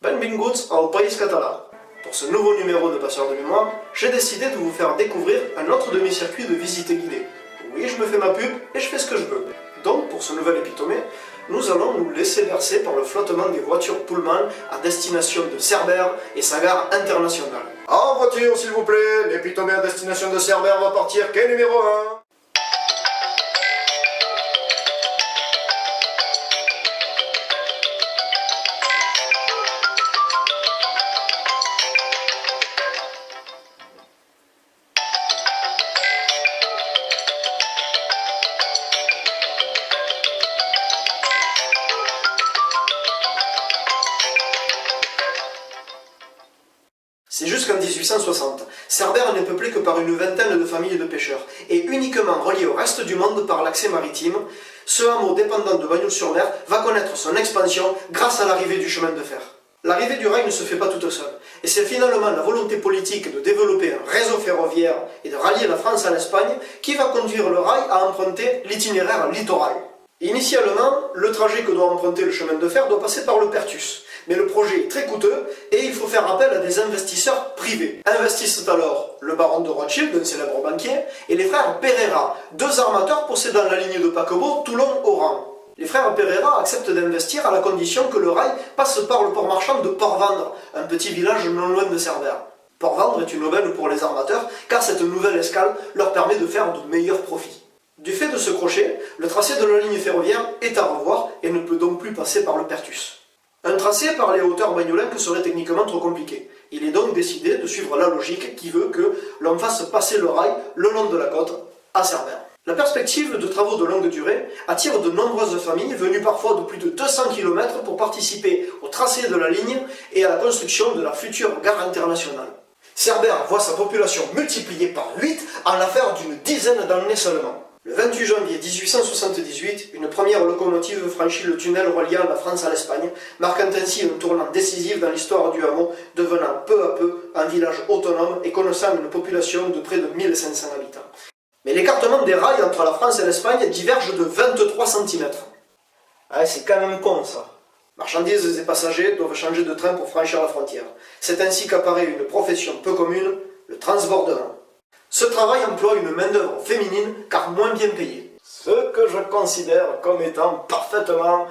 Benvinguts al País Català. Pour ce nouveau numéro de Passeurs de mémoire, j'ai décidé de vous faire découvrir un autre de mes circuits de visite guidée. Oui, je me fais ma pub et je fais ce que je veux. Donc, pour ce nouvel épitomé, nous allons nous laisser bercer par le flottement des voitures Pullman à destination de Cerbère et sa gare internationale. En voiture, s'il vous plaît, l'épitomé à destination de Cerbère va partir, quai numéro 1. C'est jusqu'en 1860. Cerbère n'est peuplé que par une vingtaine de familles de pêcheurs, et uniquement relié au reste du monde par l'accès maritime, ce hameau dépendant de Bagnols-sur-Mer va connaître son expansion grâce à l'arrivée du chemin de fer. L'arrivée du rail ne se fait pas toute seule, et c'est finalement la volonté politique de développer un réseau ferroviaire et de rallier la France à l'Espagne qui va conduire le rail à emprunter l'itinéraire littoral. Initialement, le trajet que doit emprunter le chemin de fer doit passer par le Perthus. Mais le projet est très coûteux et il faut faire appel à des investisseurs privés. Investissent alors le baron de Rothschild, un célèbre banquier, et les frères Pereira, deux armateurs possédant la ligne de paquebot Toulon-Oran. Les frères Pereira acceptent d'investir à la condition que le rail passe par le port marchand de Port-Vendre, un petit village non loin de Cerbère. Port-Vendre est une aubaine pour les armateurs car cette nouvelle escale leur permet de faire de meilleurs profits. Du fait de ce crochet, le tracé de la ligne ferroviaire est à revoir et ne peut donc plus passer par le Perthus. Un tracé par les hauteurs bagnolinques serait techniquement trop compliqué. Il est donc décidé de suivre la logique qui veut que l'on fasse passer le rail le long de la côte à Cerbère. La perspective de travaux de longue durée attire de nombreuses familles venues parfois de plus de 200 km pour participer au tracé de la ligne et à la construction de la future gare internationale. Cerbère voit sa population multipliée par 8 en l'affaire d'une dizaine d'années seulement. Le 28 janvier 1878, une première locomotive franchit le tunnel reliant la France à l'Espagne, marquant ainsi un tournant décisif dans l'histoire du hameau, devenant peu à peu un village autonome et connaissant une population de près de 1500 habitants. Mais l'écartement des rails entre la France et l'Espagne diverge de 23 cm. Ah, c'est quand même con ça. Marchandises et passagers doivent changer de train pour franchir la frontière. C'est ainsi qu'apparaît une profession peu commune, le transbordement. Ce travail emploie une main-d'œuvre féminine car moins bien payée. Ce que je considère comme étant parfaitement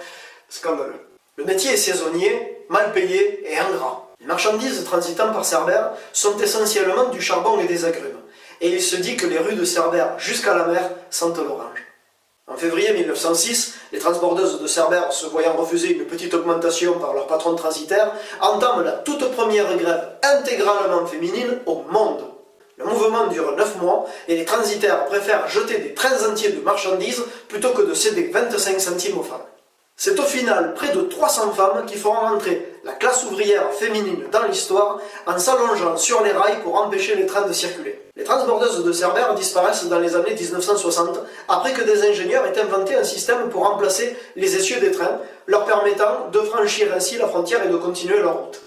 scandaleux. Le métier est saisonnier, mal payé et ingrat. Les marchandises transitant par Cerbère sont essentiellement du charbon et des agrumes. Et il se dit que les rues de Cerbère jusqu'à la mer sentent l'orange. En février 1906, les transbordeuses de Cerbère, se voyant refuser une petite augmentation par leur patron transitaire, entament la toute première grève intégralement féminine au monde. Le mouvement dure 9 mois et les transitaires préfèrent jeter des trains entiers de marchandises plutôt que de céder 25 centimes aux femmes. C'est au final près de 300 femmes qui feront entrer la classe ouvrière féminine dans l'histoire en s'allongeant sur les rails pour empêcher les trains de circuler. Les transbordeuses de Cerbère disparaissent dans les années 1960 après que des ingénieurs aient inventé un système pour remplacer les essieux des trains, leur permettant de franchir ainsi la frontière et de continuer leur route.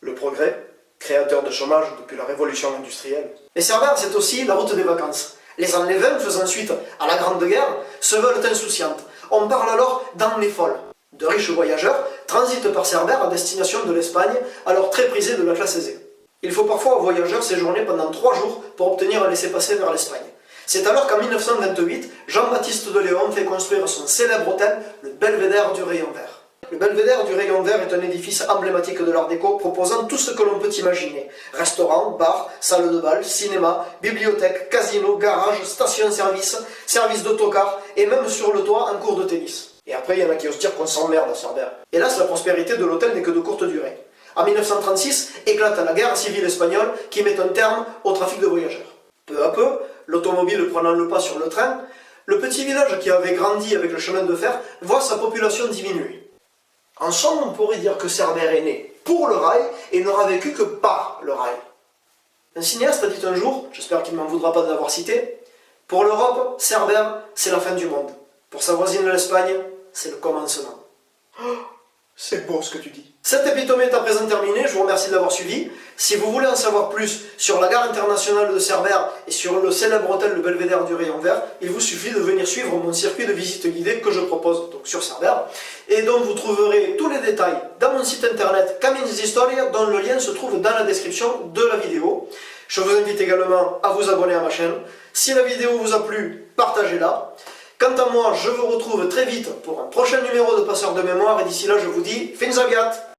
Le progrès, créateur de chômage depuis la révolution industrielle. Et Cerbère, c'est aussi la route des vacances. Les années 20, faisant suite à la Grande Guerre, se veulent insouciantes. On parle alors d'années folles. De riches voyageurs transitent par Cerbère à destination de l'Espagne, alors très prisée de la classe aisée. Il faut parfois aux voyageurs séjourner pendant 3 jours pour obtenir un laissez-passer vers l'Espagne. C'est alors qu'en 1928, Jean-Baptiste de Léon fait construire son célèbre hôtel, le Belvédère du Rayon Vert. Le Belvédère du Rayon Vert est un édifice emblématique de l'Art déco proposant tout ce que l'on peut imaginer. Restaurant, bar, salle de bal, cinéma, bibliothèque, casino, garage, station-service, service d'autocar et même sur le toit un cours de tennis. Et après, il y en a qui osent dire qu'on s'emmerde à Cerbère. Hélas, la prospérité de l'hôtel n'est que de courte durée. En 1936, éclate la guerre civile espagnole qui met un terme au trafic de voyageurs. Peu à peu, l'automobile prenant le pas sur le train, le petit village qui avait grandi avec le chemin de fer voit sa population diminuer. En somme, on pourrait dire que Cerbère est né pour le rail et n'aura vécu que par le rail. Un cinéaste a dit un jour, j'espère qu'il ne m'en voudra pas de l'avoir cité, « Pour l'Europe, Cerbère, c'est la fin du monde. Pour sa voisine l'Espagne, c'est le commencement. » C'est beau ce que tu dis. Cet épitomé est à présent terminé, je vous remercie de l'avoir suivi. Si vous voulez en savoir plus sur la gare internationale de Cerbère et sur le célèbre hôtel Le Belvédère du Rayon Vert, il vous suffit de venir suivre mon circuit de visite guidée que je propose donc sur Cerbère et dont vous trouverez tous les détails dans mon site internet Camins d'Historia, dont le lien se trouve dans la description de la vidéo. Je vous invite également à vous abonner à ma chaîne. Si la vidéo vous a plu, partagez-la. Quant à moi, je vous retrouve très vite pour un prochain numéro de Passeurs de Mémoire et d'ici là, je vous dis, fins aviat!